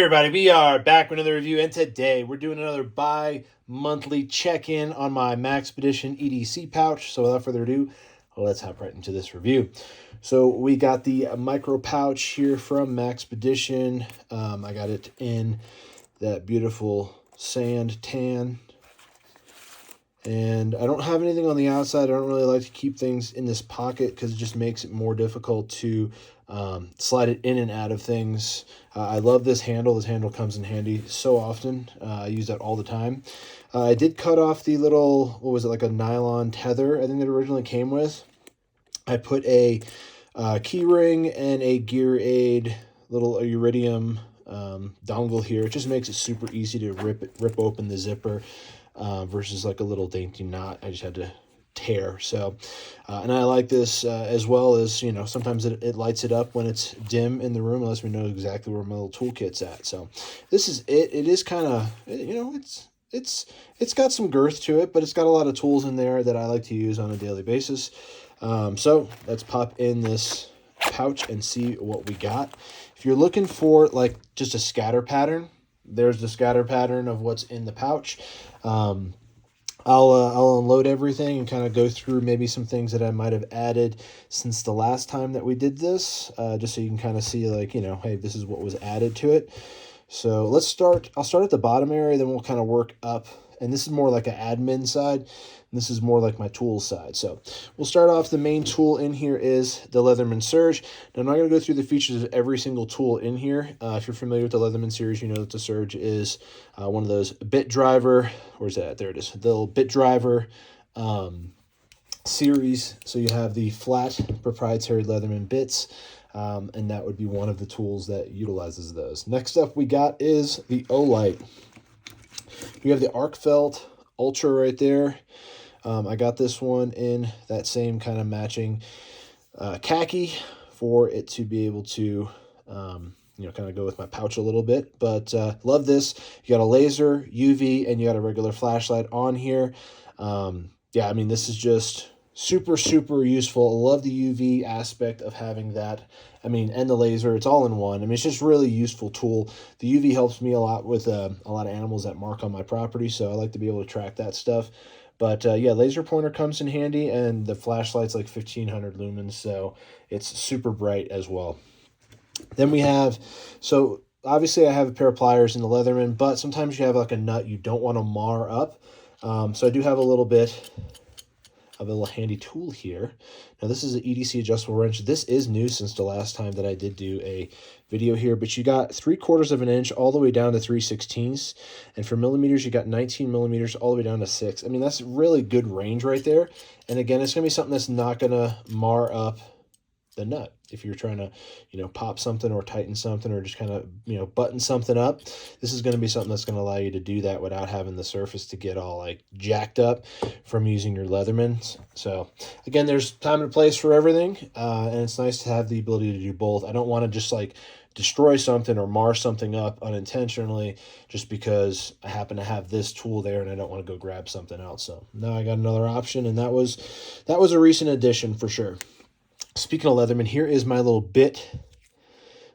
Hey everybody, we are back with another review, and today we're doing another bi-monthly check-in on my Maxpedition EDC pouch. So without further ado, let's hop right into this review. So we got the micro pouch here from Maxpedition. I got it in that beautiful sand tan. And I don't have anything on the outside. I don't really like to keep things in this pocket because it just makes it more difficult to slide it in and out of things. I love this handle. This handle comes in handy so often. I use that all the time. I did cut off the little, what was it, like a nylon tether I think it originally came with. I put a key ring and a gear aid little iridium dongle here. It just makes it super easy to rip open the zipper versus like a little dainty knot I just had to tear. So and I like this as well as, you know, sometimes it lights it up when it's dim in the room, unless we know exactly where my little toolkit's at. So this is it. It is kind of, you know, it's got some girth to it, but it's got a lot of tools in there that I like to use on a daily basis. So let's pop in this pouch and see what we got. If you're looking for like just a scatter pattern, there's the scatter pattern of what's in the pouch. I'll unload everything and kind of go through maybe some things that I might have added since the last time that we did this, just so you can kind of see, like, you know, hey, this is what was added to it. So let's start. I'll start at the bottom area, then we'll kind of work up. And this is more like an admin side, and this is more like my tool side. So we'll start off. The main tool in here is the Leatherman Surge. Now, I'm not going to go through the features of every single tool in here. If you're familiar with the Leatherman series, you know that the Surge is one of those bit driver. Where's that? There it is. The little bit driver series. So you have the flat proprietary Leatherman bits. And that would be one of the tools that utilizes those. Next up we got is the O-Light. We have the Arc Felt Ultra right there. I got this one in that same kind of matching khaki for it to be able to, you know, kind of go with my pouch a little bit. But love this. You got a laser, UV, and you got a regular flashlight on here. Yeah, I mean, this is just super useful. I love the UV aspect of having that. I mean, and the laser, it's all in one. I mean, it's just really useful tool. The UV helps me a lot with a lot of animals that mark on my property, so I like to be able to track that stuff. But yeah, laser pointer comes in handy, and the flashlight's like 1500 lumens, so it's super bright as well. Then we have, so obviously I have a pair of pliers in the Leatherman, but sometimes you have like a nut you don't want to mar up. So I do have a little bit of a little handy tool here. Now this is an EDC adjustable wrench. This is new since the last time that I did do a video here, but you got 3/4 of an inch all the way down to 3/16, and for millimeters you got 19 millimeters all the way down to 6. I mean, that's really good range right there. And again, it's gonna be something that's not gonna mar up the nut if you're trying to, you know, pop something or tighten something or just kind of, you know, button something up. This is going to be something that's going to allow you to do that without having the surface to get all like jacked up from using your Leathermans. So again, there's time and place for everything, and it's nice to have the ability to do both. I don't want to just like destroy something or mar something up unintentionally just because I happen to have this tool there and I don't want to go grab something else. So now I got another option, and that was a recent addition for sure. Speaking of Leatherman, here is my little bit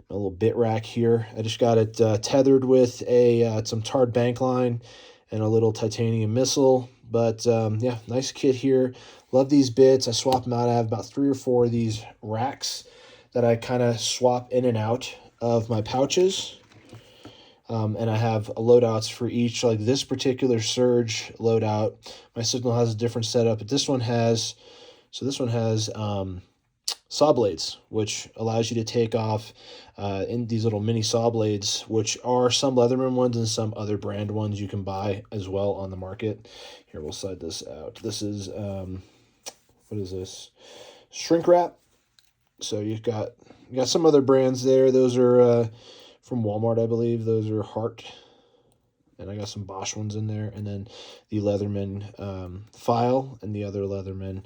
rack here. I just got it tethered with a some tarred bank line and a little titanium missile. But yeah, nice kit here. Love these bits. I swap them out. I have about 3 or 4 of these racks that I kind of swap in and out of my pouches. And I have loadouts for each. Like this particular Surge loadout, my Signal has a different setup, but this one has, saw blades, which allows you to take off in these little mini saw blades, which are some Leatherman ones and some other brand ones you can buy as well on the market. Here, we'll slide this out. This is, what is this? Shrink wrap. So you got some other brands there. Those are from Walmart, I believe. Those are Hart. And I got some Bosch ones in there. And then the Leatherman file and the other Leatherman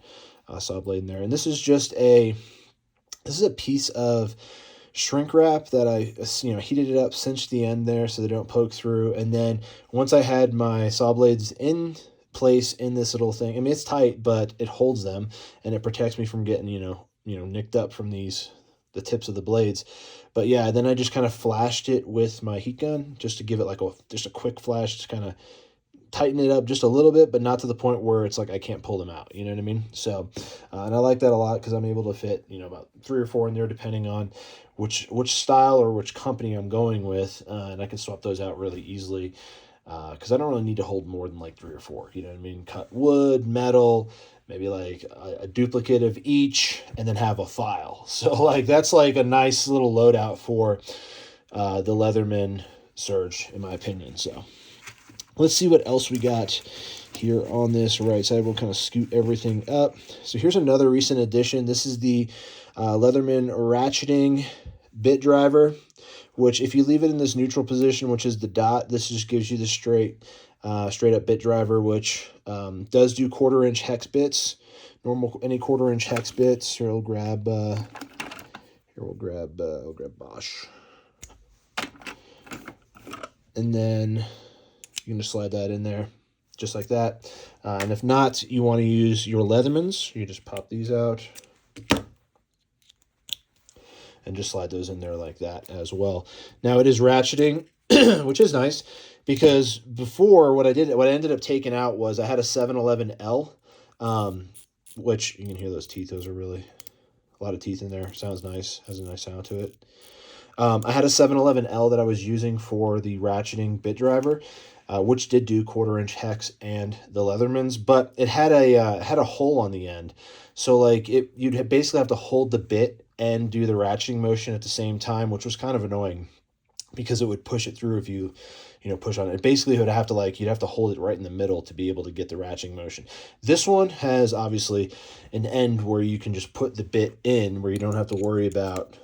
saw blade in there. And this is just a piece of shrink wrap that I, you know, heated it up, cinched the end there so they don't poke through. And then once I had my saw blades in place in this little thing, I mean, it's tight, but it holds them and it protects me from getting, you know, nicked up from the tips of the blades. But yeah, then I just kind of flashed it with my heat gun just to give it like just a quick flash to kind of tighten it up just a little bit, but not to the point where it's like I can't pull them out. You know what I mean? So, and I like that a lot because I'm able to fit, you know, about 3 or 4 in there depending on which style or which company I'm going with, and I can swap those out really easily because I don't really need to hold more than like 3 or 4. You know what I mean? Cut wood, metal, maybe like a duplicate of each, and then have a file. So like that's like a nice little loadout for the Leatherman Surge, in my opinion. So let's see what else we got here on this right side. We'll kind of scoot everything up. So here's another recent addition. This is the Leatherman Ratcheting Bit Driver, which if you leave it in this neutral position, which is the dot, this just gives you the straight up bit driver, which does do 1/4-inch hex bits. Normal, any 1/4-inch hex bits. Here we'll grab I'll grab Bosch. And then you can just slide that in there, just like that. And if not, you want to use your Leathermans. You just pop these out and just slide those in there like that as well. Now it is ratcheting, which is nice because before what I ended up taking out was I had a 711L, which you can hear those teeth. Those are really a lot of teeth in there. Sounds nice. Has a nice sound to it. I had a 711L that I was using for the ratcheting bit driver, which did do 1/4-inch hex and the Leathermans, but it had a hole on the end. So like you'd basically have to hold the bit and do the ratcheting motion at the same time, which was kind of annoying because it would push it through if you push on it. Basically, you'd have to hold it right in the middle to be able to get the ratcheting motion. This one has obviously an end where you can just put the bit in, where you don't have to worry about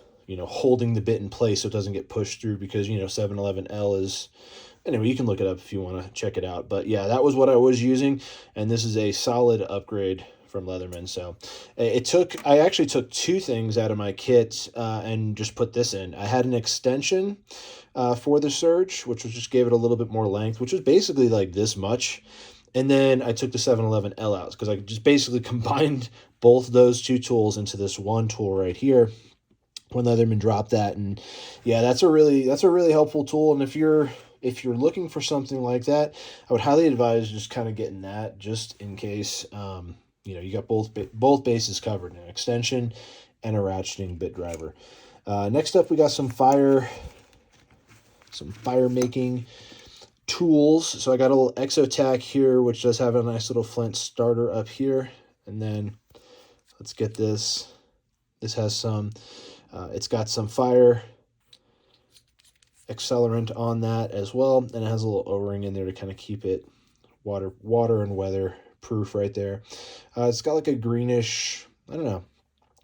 holding the bit in place so it doesn't get pushed through, because 711L is, anyway, you can look it up if you want to check it out. But yeah, that was what I was using, and this is a solid upgrade from Leatherman. So I actually took 2 things out of my kit and just put this in. I had an extension for the Surge, which just gave it a little bit more length, which was basically like this much. And then I took the 711L out because I just basically combined both those 2 tools into this one tool right here when Leatherman dropped that. And yeah, that's a really helpful tool. And if you're looking for something like that, I would highly advise just kind of getting that, just in case you got both bases covered, an extension and a ratcheting bit driver. Next up, we got some fire making tools. So I got a little Exotac here, which does have a nice little flint starter up here. And then let's get this. This has some, it's got some fire accelerant on that as well. And it has a little O-ring in there to kind of keep it water and weather proof right there. It's got like a greenish, I don't know,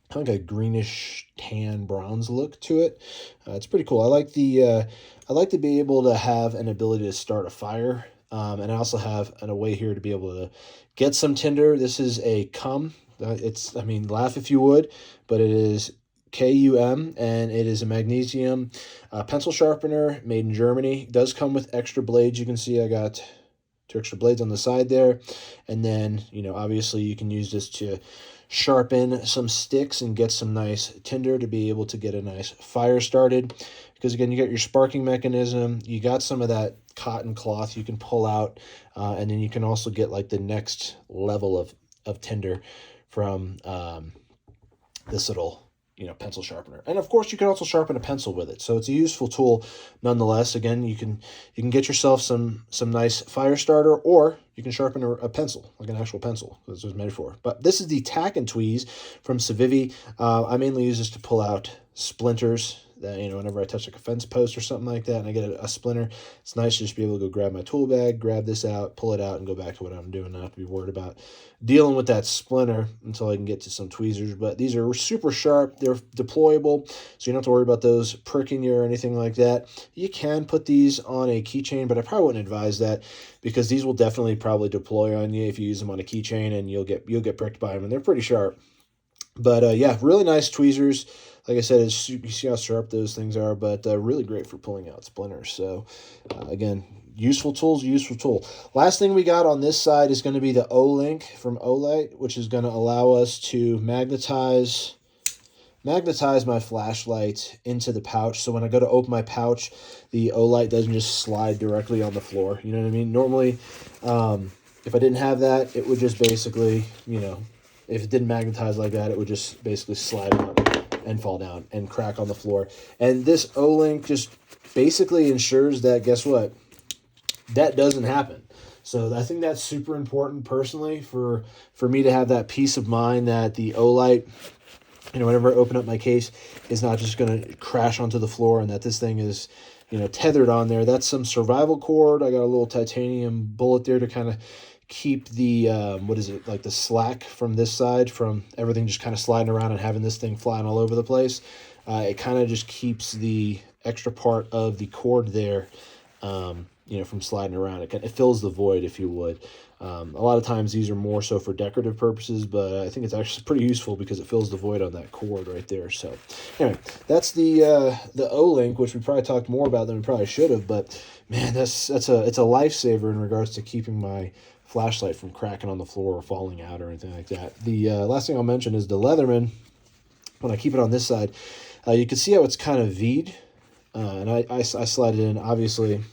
kind of like a greenish tan bronze look to it. It's pretty cool. I like to be able to have an ability to start a fire, and I also have a way here to be able to get some tinder. This is a CUM. Laugh if you would, but it is KUM, and it is a magnesium pencil sharpener made in Germany. It does come with extra blades. You can see I got 2 extra blades on the side there. And then, obviously you can use this to sharpen some sticks and get some nice tinder to be able to get a nice fire started. Because again, you got your sparking mechanism, you got some of that cotton cloth you can pull out, and then you can also get like the next level of tinder from this little pencil sharpener. And of course you can also sharpen a pencil with it, so it's a useful tool nonetheless. Again, you can get yourself some nice fire starter, or you can sharpen a pencil, like an actual pencil. This was made for. But this is the Tack and Tweeze from Civivi. I mainly use this to pull out splinters that, whenever I touch like a fence post or something like that and I get a splinter, it's nice to just be able to go grab my tool bag, grab this out, pull it out, and go back to what I'm doing, not have to be worried about dealing with that splinter until I can get to some tweezers. But these are super sharp. They're deployable, so you don't have to worry about those pricking you or anything like that. You can put these on a keychain, but I probably wouldn't advise that, because these will definitely probably deploy on you if you use them on a keychain, and you'll get pricked by them, and they're pretty sharp. But yeah, really nice tweezers. Like I said, you see how sharp those things are, but really great for pulling out splinters. So again, useful tools, useful tool. Last thing we got on this side is going to be the O-Link from Olight, which is going to allow us to magnetize magnetize my flashlight into the pouch, so when I go to open my pouch, the O-light doesn't just slide directly on the floor. You know what I mean? Normally, if I didn't have that, it would just basically, if it didn't magnetize like that, it would just basically slide out and fall down and crack on the floor. And this O-link just basically ensures that, guess what? That doesn't happen. So I think that's super important personally for me to have that peace of mind that the O-light, whenever I open up my case, is not just going to crash onto the floor, and that this thing is, tethered on there. That's some survival cord. I got a little titanium bullet there to kind of keep the, like the slack from this side from everything just kind of sliding around and having this thing flying all over the place. It kind of just keeps the extra part of the cord there, from sliding around. It fills the void, if you would. A lot of times these are more so for decorative purposes, but I think it's actually pretty useful because it fills the void on that cord right there. So anyway, that's the O-link, which we probably talked more about than we probably should have, but man, it's a lifesaver in regards to keeping my flashlight from cracking on the floor or falling out or anything like that. The last thing I'll mention is the Leatherman. When I keep it on this side, you can see how it's kind of V'd, and I slide it in, obviously,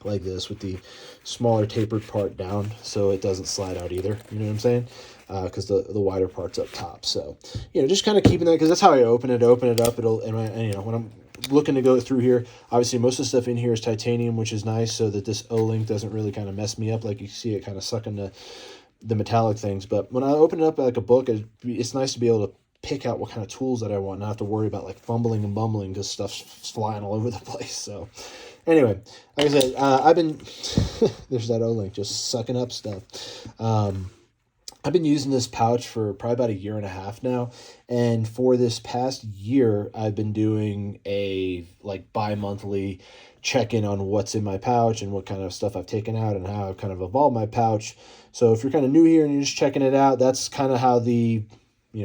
like this with the smaller tapered part down so it doesn't slide out either. You know what I'm saying? Because the wider part's up top. So, just kind of keeping that, because that's how I open it up. And when I'm looking to go through here, obviously most of the stuff in here is titanium, which is nice, so that this O-link doesn't really kind of mess me up. Like you see it kind of sucking the metallic things. But when I open it up like a book, it's nice to be able to pick out what kind of tools that I want, not have to worry about like fumbling and bumbling because stuff's flying all over the place. So anyway, like I said, I've been there's that O-link just sucking up stuff. I've been using this pouch for probably about 1.5 years now, and for this past year, I've been doing a bi-monthly check-in on what's in my pouch and what kind of stuff I've taken out and how I've kind of evolved my pouch. So if you're kind of new here and you're just checking it out, that's kind of how the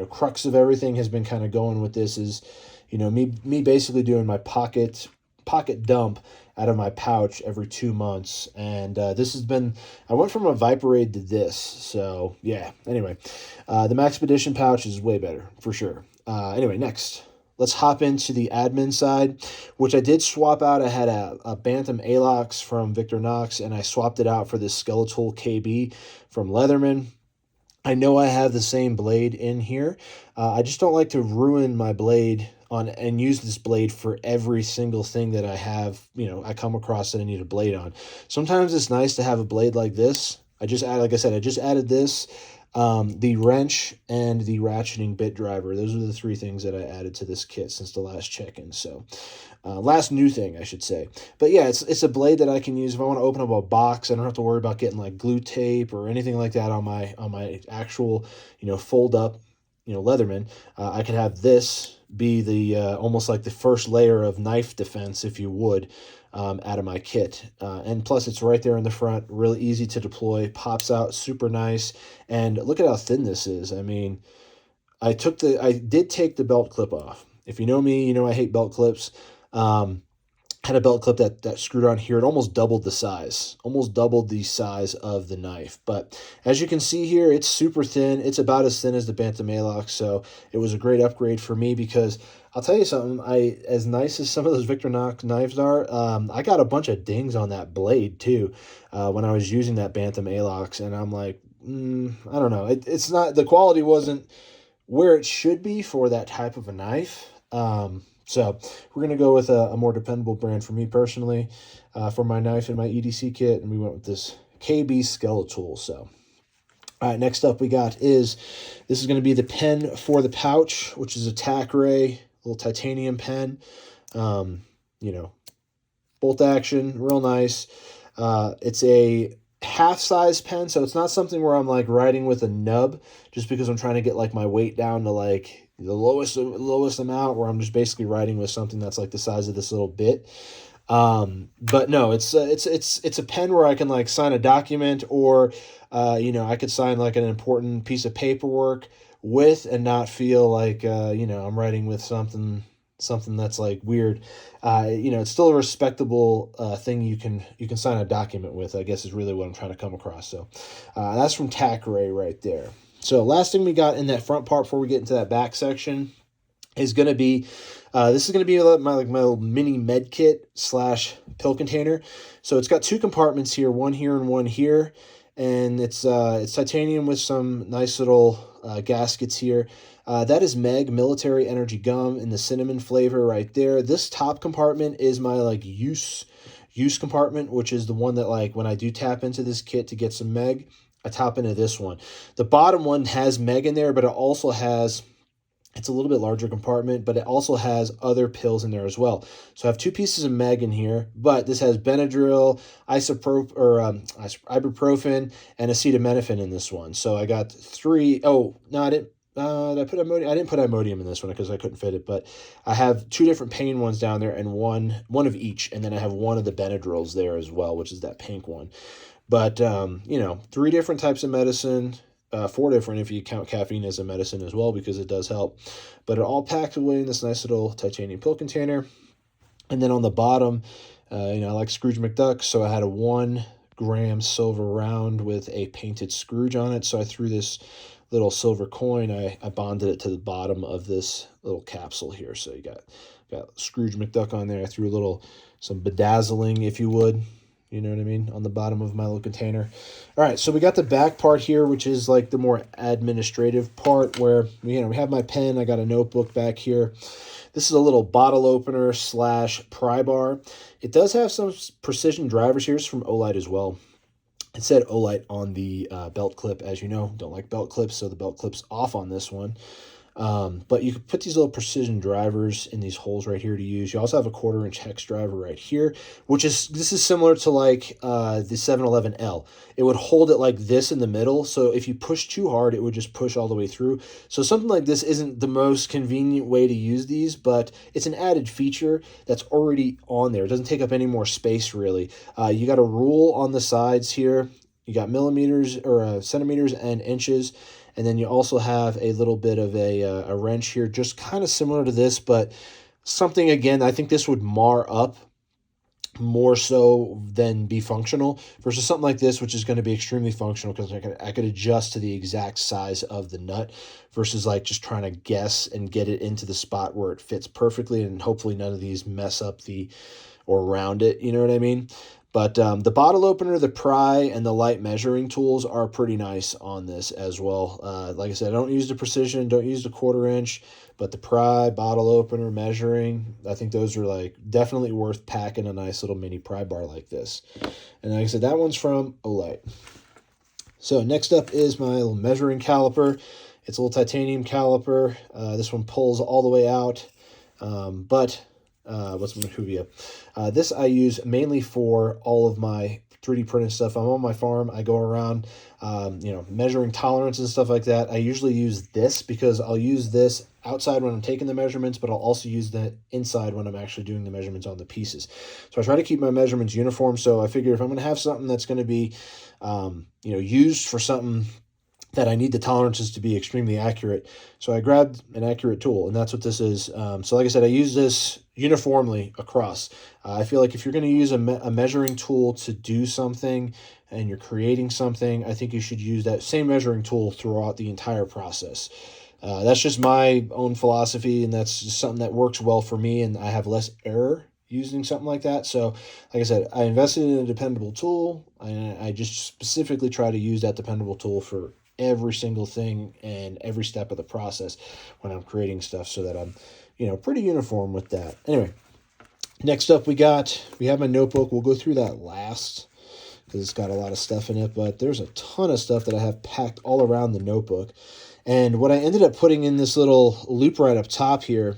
crux of everything has been kind of going with this is, me basically doing my pocket dump out of my pouch every 2 months. And this has been, I went from a Viperade to this. So yeah, anyway, the Maxpedition pouch is way better for sure. Anyway, next, let's hop into the admin side, which I did swap out. I had a Bantam Alox from Victorinox, and I swapped it out for this Skeletool KB from Leatherman. I know I have the same blade in here. I just don't like to ruin my blade and use this blade for every single thing that I have, I come across that I need a blade on. Sometimes it's nice to have a blade like this. I just added this, the wrench, and the ratcheting bit driver. Those are the 3 things that I added to this kit since the last check-in. So last new thing, I should say. But yeah, it's a blade that I can use if I want to open up a box. I don't have to worry about getting like glue tape or anything like that on my actual, fold up, Leatherman. I could have this be the almost like the first layer of knife defense, if you would, out of my kit. And plus it's right there in the front, really easy to deploy, pops out super nice. And look at how thin this is. I mean, I did take the belt clip off. If you know me, I hate belt clips. Had a belt clip that screwed on here. It almost doubled the size of the knife. But as you can see here, it's super thin. It's about as thin as the Bantam Alox, so it was a great upgrade for me because I'll tell you something, as nice as some of those Victorinox knives are, I got a bunch of dings on that blade too when I was using that Bantam Alox, and I'm like, I don't know. It's not, the quality wasn't where it should be for that type of a knife. So we're going to go with a more dependable brand for me personally for my knife and my EDC kit, and we went with this KB Skeletool. So, all right, next up this is going to be the pen for the pouch, which is a Tack-Ray, little titanium pen, bolt action, real nice. It's a half-size pen, so it's not something where I'm like writing with a nub just because I'm trying to get like my weight down to like the lowest amount, where I'm just basically writing with something that's like the size of this little bit. But no, it's a pen where I can like sign a document, or I could sign like an important piece of paperwork with and not feel like I'm writing with something that's like weird. It's still a respectable thing you can sign a document with, I guess, is really what I'm trying to come across. So that's from Tack-Ray right there. So last thing we got in that front part before we get into that back section is going to be, this is going to be my little mini med kit / pill container. So it's got 2 compartments here, one here and one here. And it's titanium with some nice little gaskets here. That is Meg Military Energy Gum in the cinnamon flavor right there. This top compartment is my like use compartment, which is the one that like when I do tap into this kit to get some Meg, I tap into this one. The bottom one has Meg in there, but it also has, it's a little bit larger compartment, but it also has other pills in there as well. So I have 2 pieces of Meg in here, but this has Benadryl, ibuprofen, and acetaminophen in this one. So I got 3. Oh, no, I didn't. Did I put Imodium? I didn't put Imodium in this one because I couldn't fit it, but I have 2 different pain ones down there and one of each, and then I have one of the Benadryls there as well, which is that pink one. But, you know, 3 different types of medicine, 4 different if you count caffeine as a medicine as well, because it does help. But it all packed away in this nice little titanium pill container. And then on the bottom, you know, I like Scrooge McDuck, so I had a 1 gram silver round with a painted Scrooge on it. So I threw this little silver coin, I bonded it to the bottom of this little capsule here. So you got Scrooge McDuck on there. I threw some bedazzling, if you would. You know what I mean? On the bottom of my little container. All right, so we got the back part here, which is like the more administrative part where, you know, we have my pen. I got a notebook back here. This is a little bottle opener / pry bar. It does have some precision drivers here. It's from Olight as well. It said Olight on the belt clip. As you know, don't like belt clips, so the belt clip's off on this one. But you can put these little precision drivers in these holes right here to use. You also have a 1/4-inch hex driver right here, this is similar to like the 711L. It would hold it like this in the middle, so if you push too hard, it would just push all the way through. So something like this isn't the most convenient way to use these, but it's an added feature that's already on there. It doesn't take up any more space, really. You got a rule on the sides here. You got millimeters or centimeters and inches. And then you also have a little bit of a wrench here, just kind of similar to this, but something, again, I think this would mar up more so than be functional versus something like this, which is going to be extremely functional because I could adjust to the exact size of the nut versus like just trying to guess and get it into the spot where it fits perfectly, and hopefully none of these mess up or round it, you know what I mean? But the bottle opener, the pry, and the light measuring tools are pretty nice on this as well. Like I said, I don't use the precision, don't use the 1/4-inch, but the pry, bottle opener, measuring, I think those are like definitely worth packing a nice little mini pry bar like this. And like I said, that one's from Olight. So next up is my little measuring caliper. It's a little titanium caliper. This one pulls all the way out, but what's my Mahuvia? This I use mainly for all of my 3D printed stuff. I'm on my farm. I go around, you know, measuring tolerance and stuff like that. I usually use this because I'll use this outside when I'm taking the measurements, but I'll also use that inside when I'm actually doing the measurements on the pieces. So I try to keep my measurements uniform. So I figure if I'm going to have something that's going to be, you know, used for something that I need the tolerances to be extremely accurate. So I grabbed an accurate tool, and that's what this is. So like I said, I use this uniformly across. I feel like if you're going to use a measuring tool to do something and you're creating something, I think you should use that same measuring tool throughout the entire process. That's just my own philosophy, and that's just something that works well for me, and I have less error using something like that. So like I said, I invested in a dependable tool, and I just specifically try to use that dependable tool for every single thing and every step of the process when I'm creating stuff, so that I'm, you know, pretty uniform with that. Anyway, next up we have my notebook. We'll go through that last because it's got a lot of stuff in it, but there's a ton of stuff that I have packed all around the notebook. And what I ended up putting in this little loop right up top here,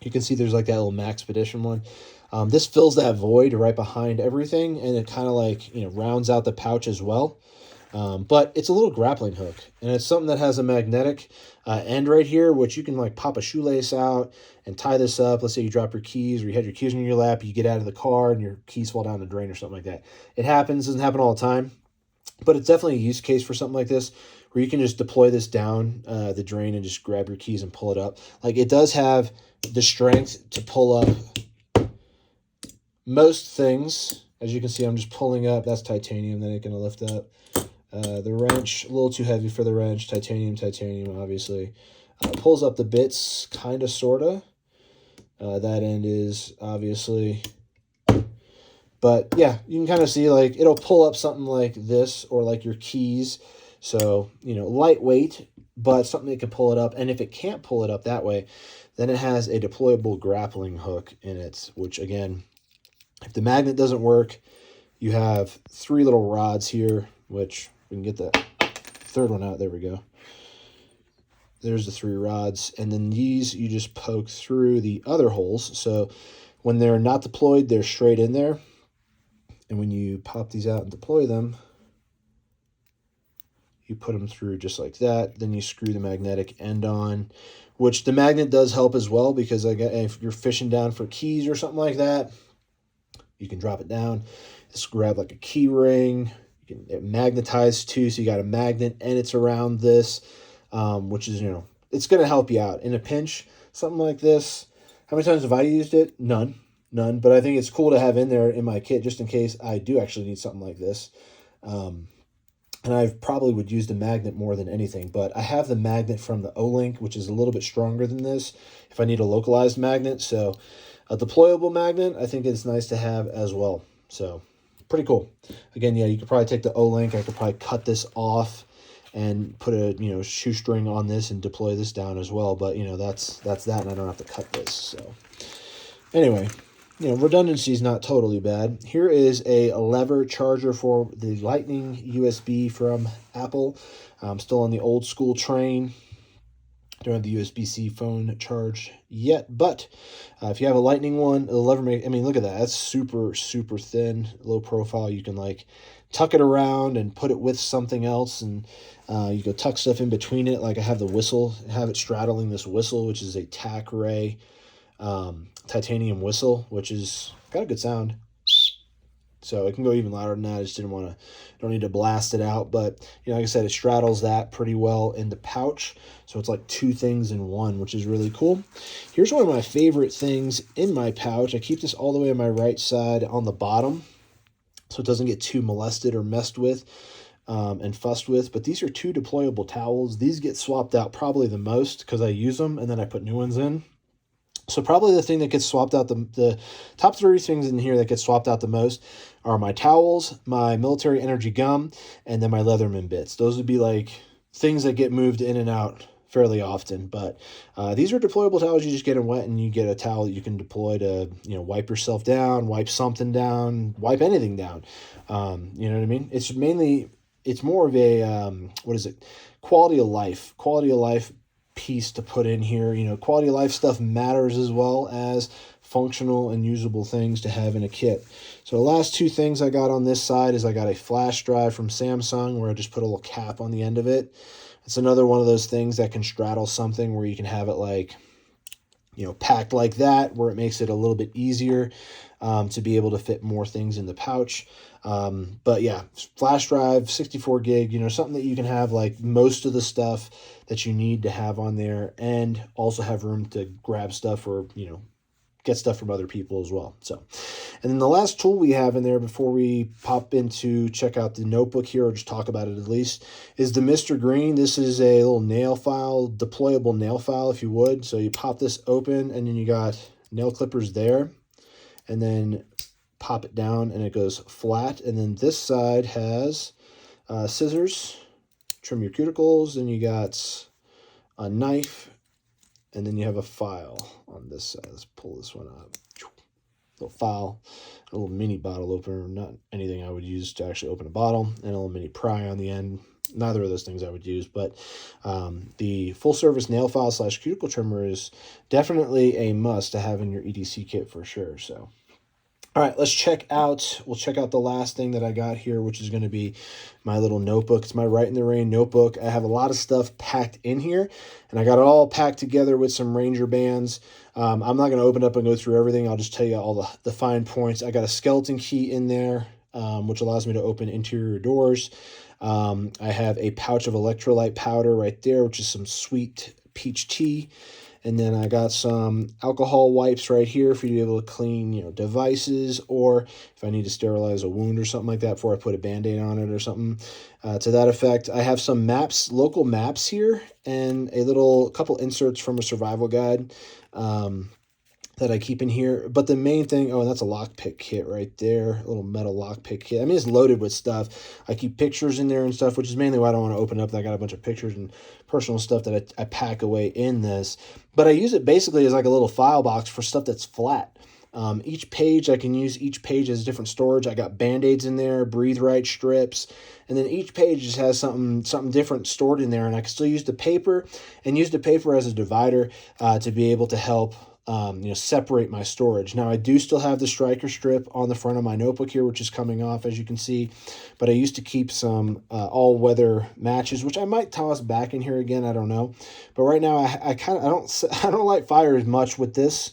you can see there's like that little Maxpedition one. This fills that void right behind everything, and it kind of like, you know, rounds out the pouch as well. But it's a little grappling hook, and it's something that has a magnetic end right here, which you can like pop a shoelace out and tie this up. Let's say you drop your keys, or you had your keys in your lap, you get out of the car and your keys fall down the drain or something like that. It happens, doesn't happen all the time, but it's definitely a use case for something like this, where you can just deploy this down the drain and just grab your keys and pull it up. Like, it does have the strength to pull up most things. As you can see, I'm just pulling up. That's titanium, that ain't gonna lift up. The wrench, a little too heavy for the wrench. Titanium, obviously. Pulls up the bits, kind of, sort of. That end is obviously... But yeah, you can kind of see, like, it'll pull up something like this, or like your keys. So, you know, lightweight, but something that can pull it up. And if it can't pull it up that way, then it has a deployable grappling hook in it, which, again, if the magnet doesn't work, you have 3 little rods here, which we can get the third one out. There we go. There's the 3 rods. And then these, you just poke through the other holes. So when they're not deployed, they're straight in there. And when you pop these out and deploy them, you put them through just like that. Then you screw the magnetic end on, which the magnet does help as well, because if you're fishing down for keys or something like that, you can drop it down. Just grab like a key ring. It magnetizes too, so you got a magnet and it's around this, which is, you know, it's going to help you out in a pinch. Something like this. How many times have I used it? None. But I think it's cool to have in there in my kit just in case I do actually need something like this. And I probably would use the magnet more than anything, but I have the magnet from the O-Link, which is a little bit stronger than this if I need a localized magnet. So a deployable magnet, I think it's nice to have as well. So pretty cool. Again, yeah, you could probably take the O-Link. I could probably cut this off and put a, you know, shoestring on this and deploy this down as well. But, you know, that's that, and I don't have to cut this. So anyway, you know, redundancy is not totally bad. Here is a lever charger for the Lightning USB from Apple. I'm still on the old school train. Don't have the USB-C phone charge yet, but if you have a Lightning one, the lever, I mean, look at that. That's super, super thin, low profile. You can like tuck it around and put it with something else, and you can tuck stuff in between it. Like I have the whistle, have it straddling this whistle, which is a tack ray titanium whistle, which is got a good sound. So it can go even louder than that. I just don't need to blast it out. But, you know, like I said, it straddles that pretty well in the pouch. So it's like 2 things in one, which is really cool. Here's one of my favorite things in my pouch. I keep this all the way on my right side on the bottom, so it doesn't get too molested or messed with and fussed with. But these are 2 deployable towels. These get swapped out probably the most because I use them and then I put new ones in. So probably the thing that gets swapped out, the top 3 things in here that get swapped out the most are my towels, my military energy gum, and then my Leatherman bits. Those would be like things that get moved in and out fairly often. But these are deployable towels. You just get them wet and you get a towel that you can deploy to, you know, wipe yourself down, wipe something down, wipe anything down. You know what I mean? It's more of a, quality of life piece to put in here. You know, quality of life stuff matters as well as functional and usable things to have in a kit. So the last 2 things I got on this side is I got a flash drive from Samsung where I just put a little cap on the end of it. It's another one of those things that can straddle something where you can have it like, you know, packed like that, where it makes it a little bit easier to be able to fit more things in the pouch. But yeah, flash drive, 64 gig, you know, something that you can have like most of the stuff that you need to have on there, and also have room to grab stuff or, you know, get stuff from other people as well. So, and then the last tool we have in there before we pop into check out the notebook here, or just talk about it at least, is the Mr. Green. This is a little nail file, deployable nail file, if you would. So you pop this open, and then you got nail clippers there, and then pop it down and it goes flat. And then this side has scissors, trim your cuticles, and you got a knife, and then you have a file on this side. Let's pull this one up. Little file, a little mini bottle opener, not anything I would use to actually open a bottle, and a little mini pry on the end. Neither of those things I would use, but the full service nail file / cuticle trimmer is definitely a must to have in your EDC kit for sure. So, all right, we'll check out the last thing that I got here, which is going to be my little notebook. It's my Right in the Rain notebook. I have a lot of stuff packed in here, and I got it all packed together with some Ranger bands. I'm not going to open up and go through everything. I'll just tell you all the fine points. I got a skeleton key in there, which allows me to open interior doors. I have a pouch of electrolyte powder right there, which is some sweet peach tea. And then I got some alcohol wipes right here for you to be able to clean, devices, or if I need to sterilize a wound or something like that before I put a Band-Aid on it or something to that effect. I have some maps, local maps here, and a couple inserts from a survival guide that I keep in here. But the main thing, and that's a lockpick kit right there, a little metal lockpick kit. I mean, it's loaded with stuff. I keep pictures in there and stuff, which is mainly why I don't want to open up. I got a bunch of pictures and personal stuff that I pack away in this. But I use it basically as like a little file box for stuff that's flat. Each page, I can use each page as different storage. I got Band-Aids in there, Breathe Right strips, and then each page just has something different stored in there, and I can still use the paper and use the paper as a divider to be able to help separate my storage. Now, I do still have the striker strip on the front of my notebook here, which is coming off, as you can see, but I used to keep some all-weather matches, which I might toss back in here again, I don't know. But right now, I don't light fire as much with this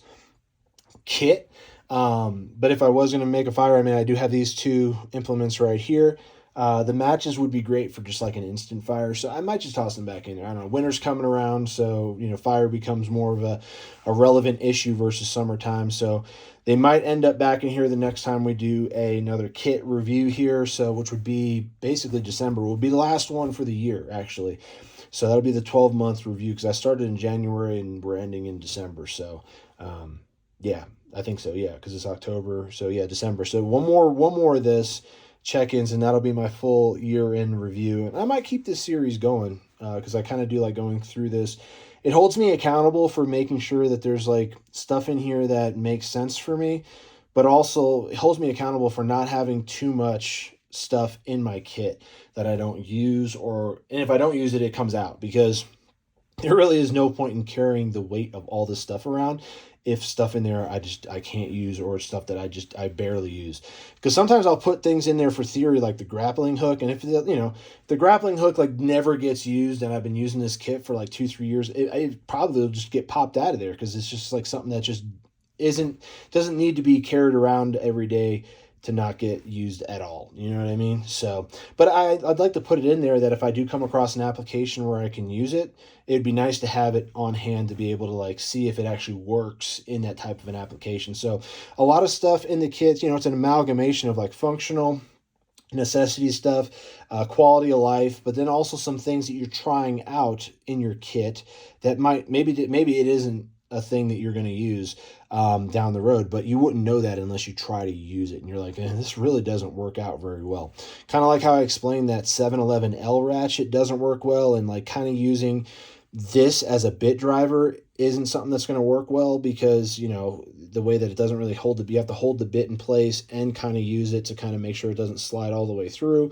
kit. But if I was going to make a fire, I mean, I do have these two implements right here. The matches would be great for just like an instant fire, so I might just toss them back in there. I don't know. Winter's coming around, so fire becomes more of a relevant issue versus summertime. So they might end up back in here the next time we do another kit review here. So which would be basically December. Will be the last one for the year, actually. So that'll be the 12-month review because I started in January and we're ending in December. So yeah, I think so. Yeah, because it's October. So yeah, December. So one more of this check-ins, and that'll be my full year-end review. And I might keep this series going because I kind of do like going through this. It holds me accountable for making sure that there's like stuff in here that makes sense for me, but also it holds me accountable for not having too much stuff in my kit that I don't use, and if I don't use it, it comes out, because there really is no point in carrying the weight of all this stuff around if stuff in there I can't use, or stuff that I barely use. Because sometimes I'll put things in there for theory, like the grappling hook, and if the grappling hook like never gets used, and I've been using this kit for like 2-3 years, it probably will just get popped out of there, because it's just like something that just doesn't need to be carried around every day to not get used at all. You know what I mean? So, but I'd like to put it in there that if I do come across an application where I can use it, it'd be nice to have it on hand to be able to like see if it actually works in that type of an application. So a lot of stuff in the kits, it's an amalgamation of like functional, necessity stuff, quality of life, but then also some things that you're trying out in your kit that maybe it isn't a thing that you're going to use down the road, but you wouldn't know that unless you try to use it, and you're like, this really doesn't work out very well. Kind of like how I explained that 711L ratchet doesn't work well, and like kind of using this as a bit driver isn't something that's going to work well, because the way that it doesn't really you have to hold the bit in place and kind of use it to kind of make sure it doesn't slide all the way through.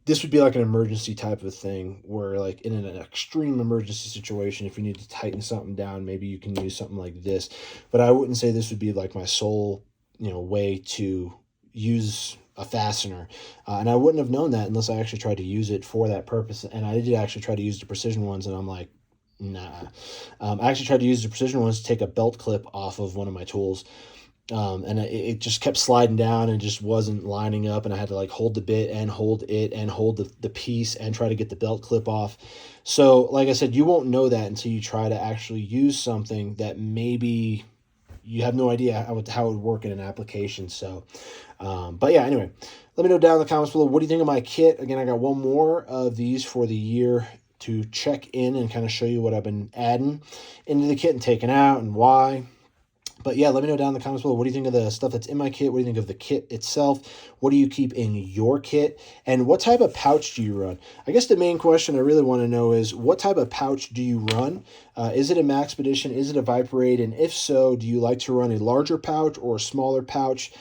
This would be like an emergency type of thing where, like, in an extreme emergency situation, if you need to tighten something down, maybe you can use something like this. But I wouldn't say this would be like my sole, way to use a fastener. And I wouldn't have known that unless I actually tried to use it for that purpose. And I did actually try to use the precision ones, and I'm like, nah. I actually tried to use the precision ones to take a belt clip off of one of my tools. And it just kept sliding down and just wasn't lining up, and I had to like hold the bit and hold it and hold the piece and try to get the belt clip off. So like I said, you won't know that until you try to actually use something that maybe you have no idea how it would work in an application. So but yeah, anyway, let me know down in the comments below, what do you think of my kit? Again, I got one more of these for the year to check in and kind of show you what I've been adding into the kit and taking out and why. But yeah, let me know down in the comments below, what do you think of the stuff that's in my kit? What do you think of the kit itself? What do you keep in your kit? And what type of pouch do you run? I guess the main question I really want to know is, what type of pouch do you run? Is it a Maxpedition? Is it a Viper 8? And if so, do you like to run a larger pouch or a smaller pouch?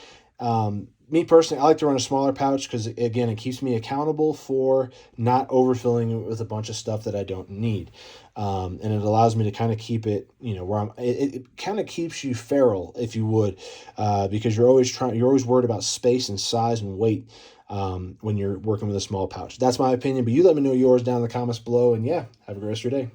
Me personally, I like to run a smaller pouch because, again, it keeps me accountable for not overfilling it with a bunch of stuff that I don't need. And it allows me to kind of keep it, where it kind of keeps you feral, if you would, because you're always worried about space and size and weight when you're working with a small pouch. That's my opinion, but you let me know yours down in the comments below, and yeah, have a great rest of your day.